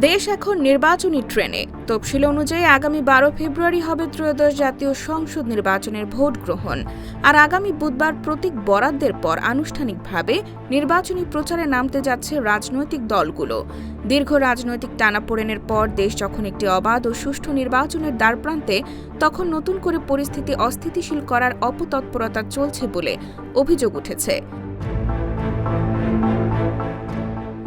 দেশ এখন নির্বাচনী ট্রেনে। তফসিল অনুযায়ী আগামী 12 ফেব্রুয়ারি হবে ত্রয়োদশ জাতীয় সংসদ নির্বাচনের ভোট গ্রহণ। আর আগামী বুধবার প্রতীক বরাদ্দের পর আনুষ্ঠানিকভাবে নির্বাচনী প্রচারে নামতে যাচ্ছে রাজনৈতিক দলগুলো। দীর্ঘ রাজনৈতিক টানাপোড়েনের পর দেশ যখন একটি অবাধ ও সুষ্ঠু নির্বাচনের দ্বারপ্রান্তে, তখন নতুন করে পরিস্থিতি অস্থিতিশীল করার অপতৎপরতা চলছে বলে অভিযোগ উঠেছে।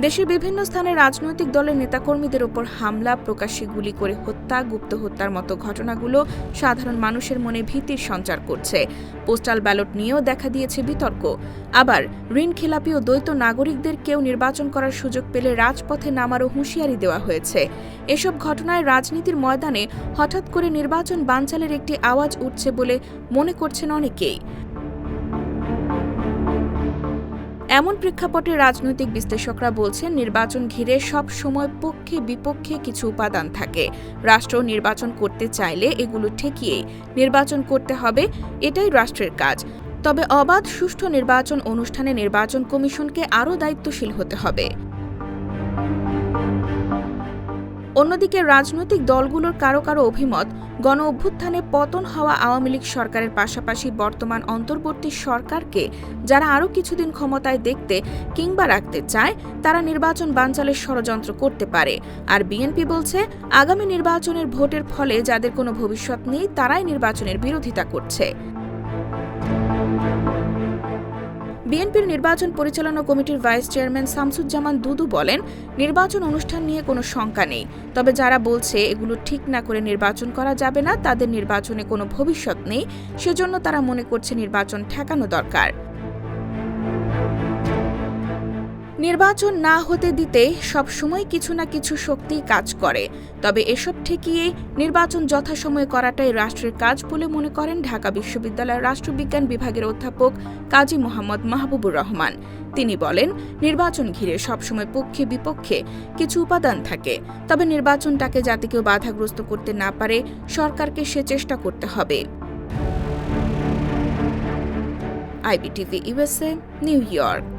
দেশের বিভিন্ন স্থানে রাজনৈতিক দলের নেতাকর্মীদের ওপর হামলা, প্রকাশ্যে গুলি করে হত্যা, গুপ্ত হত্যার মতো ঘটনাগুলো সাধারণ মানুষের মনে ভীতির সঞ্চার করছে। পোস্টাল ব্যালট নিয়েও দেখা দিয়েছে বিতর্ক। আবার ঋণখেলাপি ও দ্বৈত নাগরিকদের কেউ নির্বাচন করার সুযোগ পেলে রাজপথে নামারও হুঁশিয়ারি দেওয়া হয়েছে। এসব ঘটনায় রাজনীতির ময়দানে হঠাৎ করে নির্বাচন বানচালের একটি আওয়াজ উঠছে বলে মনে করছেন অনেকেই। এমন প্রেক্ষাপটে রাজনৈতিক বিশ্লেষকরা বলছেন, নির্বাচন ঘিরে সব সময় পক্ষে বিপক্ষে কিছু উপাদান থাকে। রাষ্ট্র নির্বাচন করতে চাইলে এগুলো ঠেকিয়েই নির্বাচন করতে হবে, এটাই রাষ্ট্রের কাজ। তবে অবাধ সুষ্ঠু নির্বাচন অনুষ্ঠানে নির্বাচন কমিশনকে আরও দায়িত্বশীল হতে হবে। অন্যদিকে রাজনৈতিক দলগুলোর কারো কারো অভিমত, গণ অভ্যুত্থানে পতন হওয়া আওয়ামী লীগ সরকারের পাশাপাশি বর্তমান অন্তর্বর্তী সরকারকে যারা আরও কিছুদিন ক্ষমতায় দেখতে কিংবা রাখতে চায়, তারা নির্বাচন বানচালের ষড়যন্ত্র করতে পারে। আর বিএনপি বলছে, আগামী নির্বাচনের ভোটের ফলে যাদের কোনো ভবিষ্যৎ নেই, তারাই নির্বাচনের বিরোধিতা করছে। বিএনপির নির্বাচন পরিচালনা কমিটির ভাইস চেয়ারম্যান শামসুজ্জামান দুদু বলেন, নির্বাচন অনুষ্ঠান নিয়ে কোনো শঙ্কা নেই। তবে যারা বলছে এগুলো ঠিক না করে নির্বাচন করা যাবে না, তাদের নির্বাচনে কোনো ভবিষ্যৎ নেই, সেজন্য তারা মনে করছে নির্বাচন ঠেকানো দরকার। নির্বাচন না হতে দিতে সবসময় কিছু না কিছু শক্তি কাজ করে। তবে এসব ঠেকিয়ে নির্বাচন যথাসময়ে করাটাই রাষ্ট্রের কাজ বলে মনে করেন ঢাকা বিশ্ববিদ্যালয়ের রাষ্ট্রবিজ্ঞান বিভাগের অধ্যাপক কাজী মোহাম্মদ মাহবুবুর রহমান। তিনি বলেন, নির্বাচন ঘিরে সবসময় পক্ষে বিপক্ষে কিছু উপাদান থাকে। তবে নির্বাচনটাকে যাতে কেউ বাধাগ্রস্ত করতে না পারে, সরকারকে সে চেষ্টা করতে হবে। IBTV USA, new York.